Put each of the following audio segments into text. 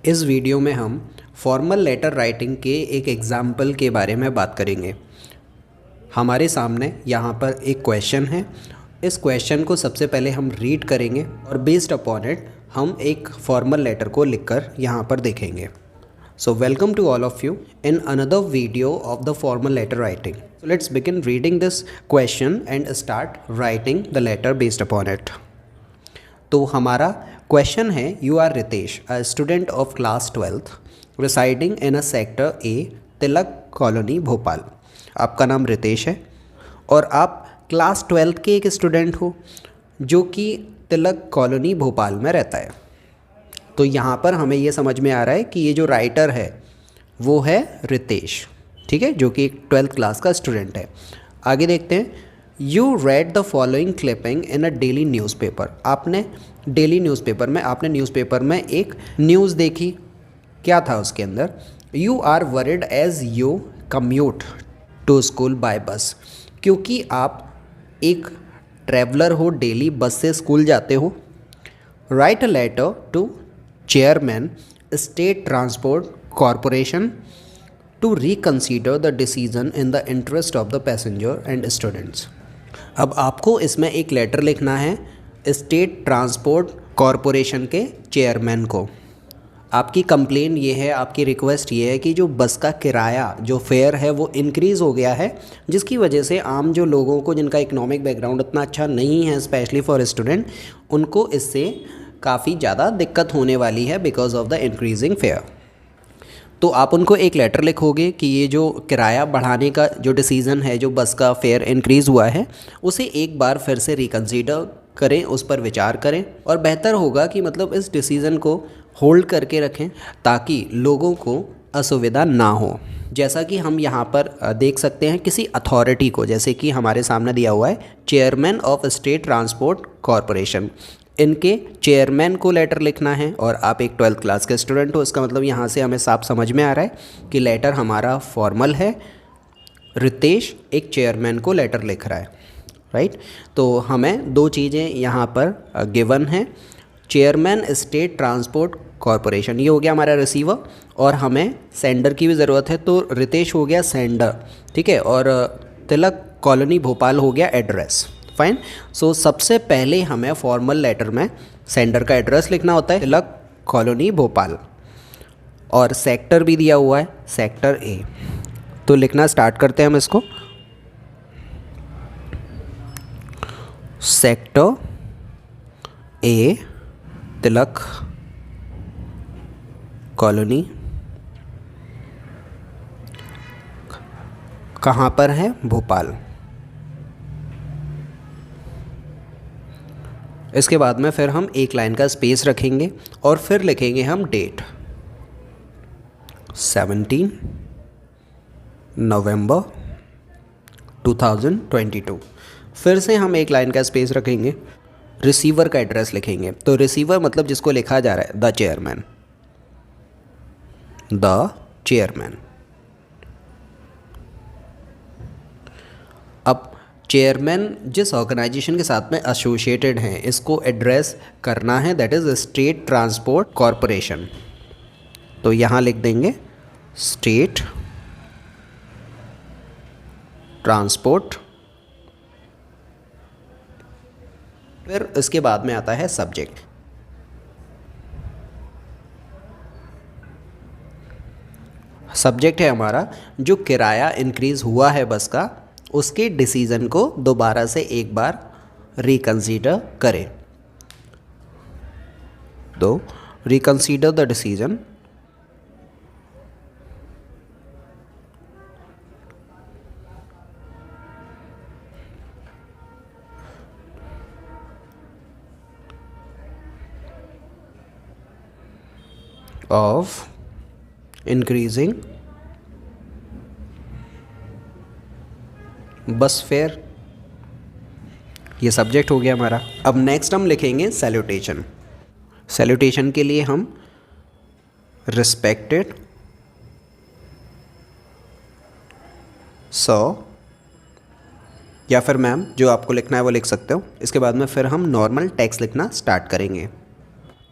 इस वीडियो में हम फॉर्मल लेटर राइटिंग के एक एग्ज़ाम्पल के बारे में बात करेंगे। हमारे सामने यहाँ पर एक क्वेश्चन है। इस क्वेश्चन को सबसे पहले हम रीड करेंगे और बेस्ड अपॉन इट हम एक फॉर्मल लेटर को लिखकर यहाँ पर देखेंगे। So welcome to all of you in another video of the formal letter writing. So let's begin reading this question and start writing the letter based upon it. तो हमारा question है, you are Ritesh, a student of class 12th residing in a sector A, Tilak colony, Bhopal. आपका नाम रितेश है और आप class 12th के एक स्टूडेंट हो जो कि तिलक कॉलोनी भोपाल में रहता है। तो यहाँ पर हमें ये समझ में आ रहा है कि ये जो राइटर है वो है रितेश, ठीक है, जो कि एक 12th क्लास का स्टूडेंट है। आगे देखते हैं। You read the following clipping in a daily newspaper. आपने डेली न्यूज़पेपर में एक न्यूज़ देखी। क्या था उसके अंदर? You are worried as you commute to school by bus. क्योंकि आप एक ट्रैवलर हो, डेली बस से स्कूल जाते हो। Write a letter to chairman state transport corporation to reconsider the decision in the interest of the passenger and students. अब आपको इसमें एक लेटर लिखना है स्टेट ट्रांसपोर्ट कॉरपोरेशन के चेयरमैन को। आपकी कंप्लेन ये है, आपकी रिक्वेस्ट ये है कि जो बस का किराया, जो फेयर है, वो इंक्रीज़ हो गया है, जिसकी वजह से आम जो लोगों को, जिनका इकोनॉमिक बैकग्राउंड उतना अच्छा नहीं है, स्पेशली फॉर स्टूडेंट, उनको इससे काफ़ी ज़्यादा दिक्कत होने वाली है because of the increasing fair. तो आप उनको एक लेटर लिखोगे कि ये जो किराया बढ़ाने का जो डिसीज़न है, जो बस का फेयर इंक्रीज़ हुआ है, उसे एक बार फिर से रिकन्सिडर करें, उस पर विचार करें, और बेहतर होगा कि मतलब इस डिसीज़न को होल्ड करके रखें ताकि लोगों को असुविधा ना हो। जैसा कि हम यहाँ पर देख सकते हैं, किसी अथॉरिटी को, जैसे कि हमारे सामने दिया हुआ है chairman of state transport corporation, इनके चेयरमैन को लेटर लिखना है। और आप एक 12th क्लास के स्टूडेंट हो, इसका मतलब यहाँ से हमें साफ समझ में आ रहा है कि लेटर हमारा फॉर्मल है। रितेश एक चेयरमैन को लेटर लिख रहा है, राइट। तो हमें दो चीज़ें यहाँ पर गिवन हैं, चेयरमैन स्टेट ट्रांसपोर्ट कॉरपोरेशन, ये हो गया हमारा रिसीवर, और हमें सेंडर की भी ज़रूरत है, तो रितेश हो गया सेंडर, ठीक है, और तिलक कॉलोनी भोपाल हो गया एड्रेस। फाइन। सो सबसे पहले हमें फॉर्मल लेटर में सेंडर का एड्रेस लिखना होता है, तिलक कॉलोनी भोपाल, और सेक्टर भी दिया हुआ है, सेक्टर ए। तो लिखना स्टार्ट करते हैं हम इसको। सेक्टर ए, तिलक कॉलोनी, कहाँ पर है? भोपाल। इसके बाद में फिर हम एक लाइन का स्पेस रखेंगे और फिर लिखेंगे हम डेट 17 नवंबर 2022। फिर से हम एक लाइन का स्पेस रखेंगे, रिसीवर का एड्रेस लिखेंगे। तो रिसीवर मतलब जिसको लिखा जा रहा है, द चेयरमैन, द चेयरमैन। अब चेयरमैन जिस ऑर्गेनाइजेशन के साथ में एसोसिएटेड हैं, इसको एड्रेस करना है, that is state transport corporation. तो यहाँ लिख देंगे स्टेट ट्रांसपोर्ट। फिर इसके बाद में आता है सब्जेक्ट। सब्जेक्ट है हमारा जो किराया इंक्रीज़ हुआ है बस का, उसके डिसीज़न को दोबारा से एक बार रिकन्सिडर करें। तो reconsider the decision of increasing बस फेयर। ये सब्जेक्ट हो गया हमारा। अब नेक्स्ट हम लिखेंगे सैल्यूटेशन। सैल्यूटेशन के लिए हम रिस्पेक्टेड सर, या फिर मैम, जो आपको लिखना है वो लिख सकते हो। इसके बाद में फिर हम नॉर्मल टेक्स्ट लिखना स्टार्ट करेंगे।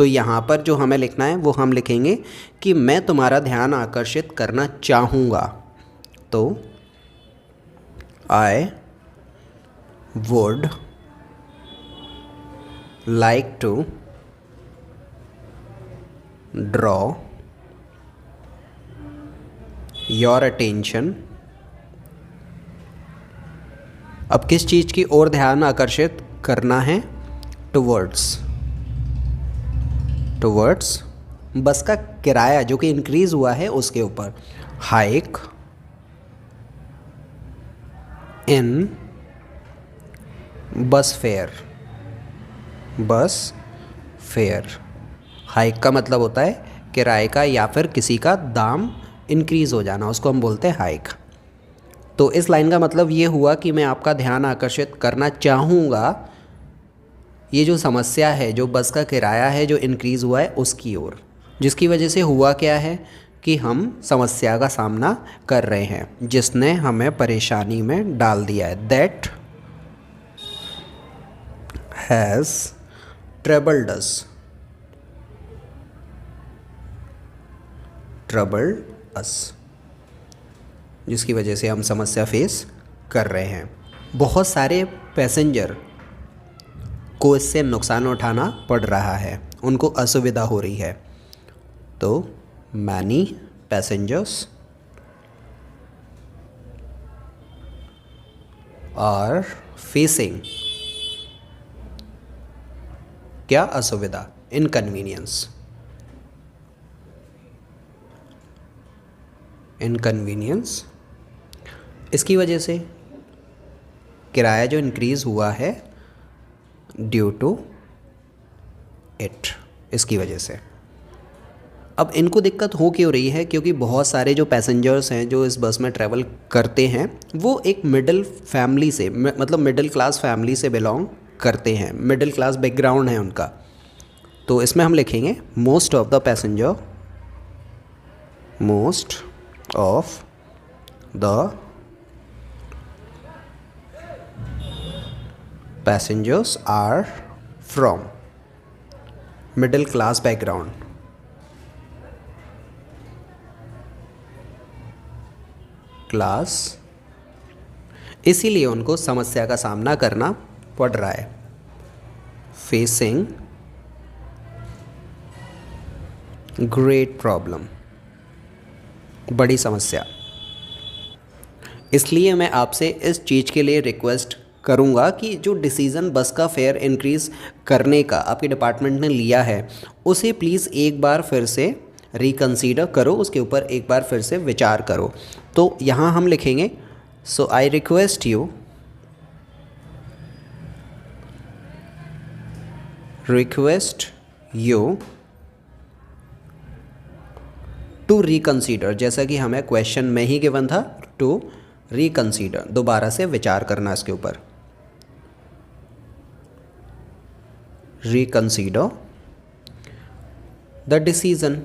तो यहाँ पर जो हमें लिखना है वो हम लिखेंगे कि मैं तुम्हारा ध्यान आकर्षित करना चाहूँगा। तो I would like to draw your attention. अब किस चीज़ की ओर ध्यान आकर्षित करना है? टुवर्ड्स बस का किराया जो कि इंक्रीज़ हुआ है उसके ऊपर। हाइक इन बस फेयर। हाइक का मतलब होता है किराए का या फिर किसी का दाम इंक्रीज़ हो जाना, उसको हम बोलते हैं हाइक। तो इस लाइन का मतलब ये हुआ कि मैं आपका ध्यान आकर्षित करना चाहूँगा ये जो समस्या है, जो बस का किराया है जो इंक्रीज़ हुआ है उसकी ओर, जिसकी वजह से हुआ क्या है कि हम समस्या का सामना कर रहे हैं जिसने हमें परेशानी में डाल दिया है। दैट हैज़ ट्रबल्ड अस, जिसकी वजह से हम समस्या फेस कर रहे हैं। बहुत सारे पैसेंजर को इससे नुकसान उठाना पड़ रहा है, उनको असुविधा हो रही है। तो मैनी पैसेंजर्स आर फेसिंग क्या असुविधा? इनकन्वीनियंस। इसकी वजह से किराया जो इंक्रीज़ हुआ है ड्यू टू इट, इसकी वजह से। अब इनको दिक्कत हो क्यों रही है? क्योंकि बहुत सारे जो पैसेंजर्स हैं जो इस बस में ट्रैवल करते हैं वो एक मिडिल फैमिली से मतलब मिडिल क्लास फैमिली से बिलोंग करते हैं, मिडिल क्लास बैकग्राउंड है उनका। तो इसमें हम लिखेंगे most of the passengers are from middle class background। इसीलिए उनको समस्या का सामना करना पड़ रहा है। फेसिंग ग्रेट प्रॉब्लम, बड़ी समस्या। इसलिए मैं आपसे इस चीज़ के लिए रिक्वेस्ट करूंगा कि जो डिसीज़न बस का फेयर इंक्रीज़ करने का आपके डिपार्टमेंट ने लिया है उसे प्लीज़ एक बार फिर से रिकंसीडर करो, उसके ऊपर एक बार फिर से विचार करो। तो यहाँ हम लिखेंगे so I request you to reconsider, जैसा कि हमें क्वेश्चन में ही गिवन था, टू रिकंसीडर, दोबारा से विचार करना इसके ऊपर। Reconsider the decision.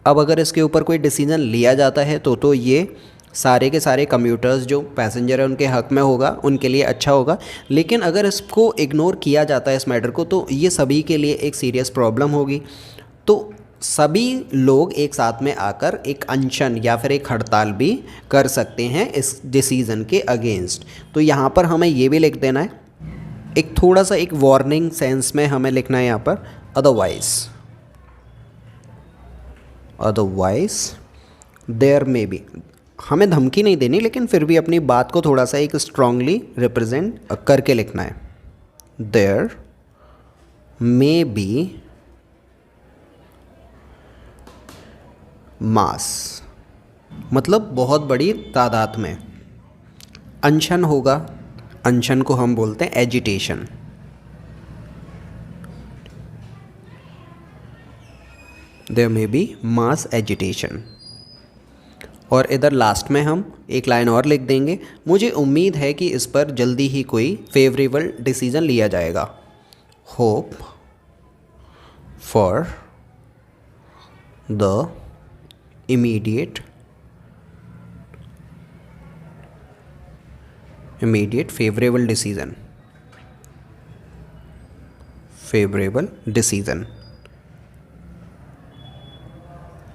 अब अगर इसके ऊपर कोई डिसीजन लिया जाता है तो ये सारे के सारे कम्यूटर्स जो पैसेंजर है उनके हक में होगा, उनके लिए अच्छा होगा। लेकिन अगर इसको इग्नोर किया जाता है इस मैटर को तो ये सभी के लिए एक सीरियस प्रॉब्लम होगी। तो सभी लोग एक साथ में आकर एक अनशन या फिर एक हड़ताल भी कर सकते हैं इस डिसीज़न के अगेंस्ट। तो यहाँ पर हमें ये भी लिख देना है, एक थोड़ा सा एक वार्निंग सेंस में हमें लिखना है यहाँ पर अदरवाइज देयर मे बी। हमें धमकी नहीं देनी लेकिन फिर भी अपनी बात को थोड़ा सा एक स्ट्रांगली रिप्रेजेंट करके लिखना है। देयर मे बी मास, मतलब बहुत बड़ी तादाद में अनशन होगा। अनशन को हम बोलते हैं agitation. There may be mass agitation. और इधर लास्ट में हम एक लाइन और लिख देंगे, मुझे उम्मीद है कि इस पर जल्दी ही कोई फेवरेबल डिसीजन लिया जाएगा। Hope for the immediate favorable decision। Favourable decision,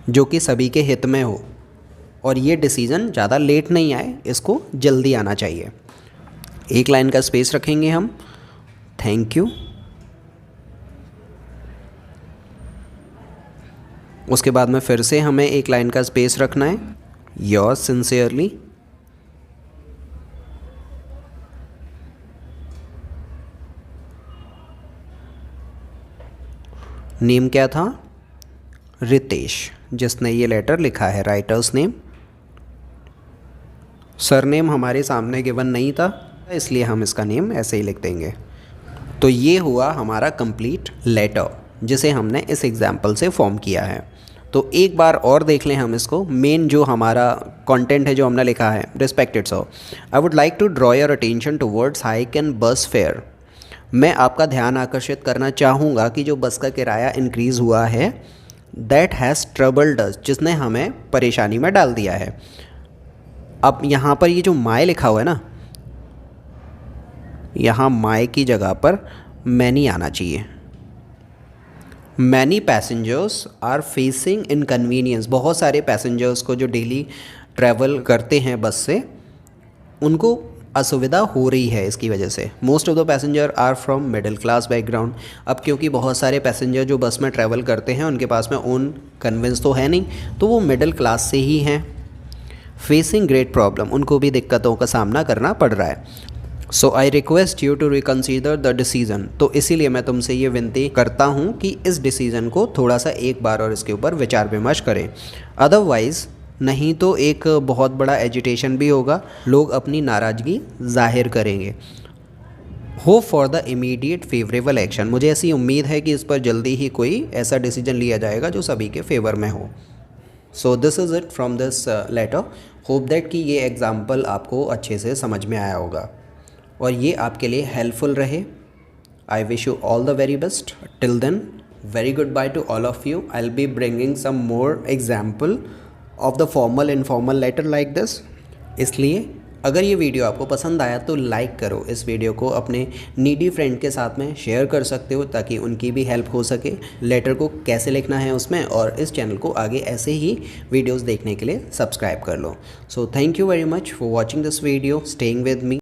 जो कि सभी के हित में हो और ये डिसीज़न ज़्यादा लेट नहीं आए, इसको जल्दी आना चाहिए। एक लाइन का स्पेस रखेंगे हम, थैंक यू। उसके बाद में फिर से हमें एक लाइन का स्पेस रखना है, योर्स सिंसियरली। नेम क्या था? रितेश, जिसने ये लेटर लिखा है, राइटर्स नेम। सरनेम हमारे सामने गिवन नहीं था, इसलिए हम इसका नेम ऐसे ही लिख देंगे। तो ये हुआ हमारा कंप्लीट लेटर, जिसे हमने इस एग्जाम्पल से फॉर्म किया है। तो एक बार और देख लें हम इसको। मेन जो हमारा कंटेंट है जो हमने लिखा है, respected sir, I would like to draw your attention towards hike and bus fare. मैं आपका ध्यान आकर्षित करना चाहूँगा कि जो बस का किराया इंक्रीज़ हुआ है, दैट हैज़ ट्रबल्ड अस, जिसने हमें परेशानी में डाल दिया है। अब यहाँ पर ये जो माय लिखा हुआ है ना, यहाँ माय की जगह पर मैनी आना चाहिए। Many passengers are facing inconvenience, बहुत सारे पैसेंजर्स को जो डेली ट्रैवल करते हैं बस से, उनको असुविधा हो रही है इसकी वजह से। Most of the passenger are from middle class background. अब क्योंकि बहुत सारे पैसेंजर जो बस में ट्रैवल करते हैं उनके पास में ओन कन्वेंस तो है नहीं, तो वो मिडिल क्लास से ही हैं। फेसिंग ग्रेट प्रॉब्लम, उनको भी दिक्कतों का सामना करना पड़ रहा है। So I request you to reconsider the decision, तो इसीलिए मैं तुमसे ये विनती करता हूँ कि इस डिसीज़न को थोड़ा सा एक बार और इसके ऊपर विचार विमर्श करें। अदरवाइज़ नहीं तो एक बहुत बड़ा एजिटेशन भी होगा, लोग अपनी नाराज़गी जाहिर करेंगे। Hope for the immediate favourable action, मुझे ऐसी उम्मीद है कि इस पर जल्दी ही कोई ऐसा डिसीजन लिया जाएगा जो सभी के फेवर में हो। So this is it from this letter. Hope that कि ये एग्ज़ाम्पल आपको अच्छे से समझ में आया होगा और ये आपके लिए हेल्पफुल रहे। I wish you all the very best. Till then, very good bye to all of you. I will be bringing some more example of the formal informal letter like this. इसलिए अगर ये video आपको पसंद आया तो like करो, इस video को अपने नीडी फ्रेंड के साथ में शेयर कर सकते हो ताकि उनकी भी हेल्प हो सके लेटर को कैसे लिखना है उसमें, और इस चैनल को आगे ऐसे ही वीडियोस देखने के लिए सब्सक्राइब कर लो। So thank you very much for watching this video, staying with me.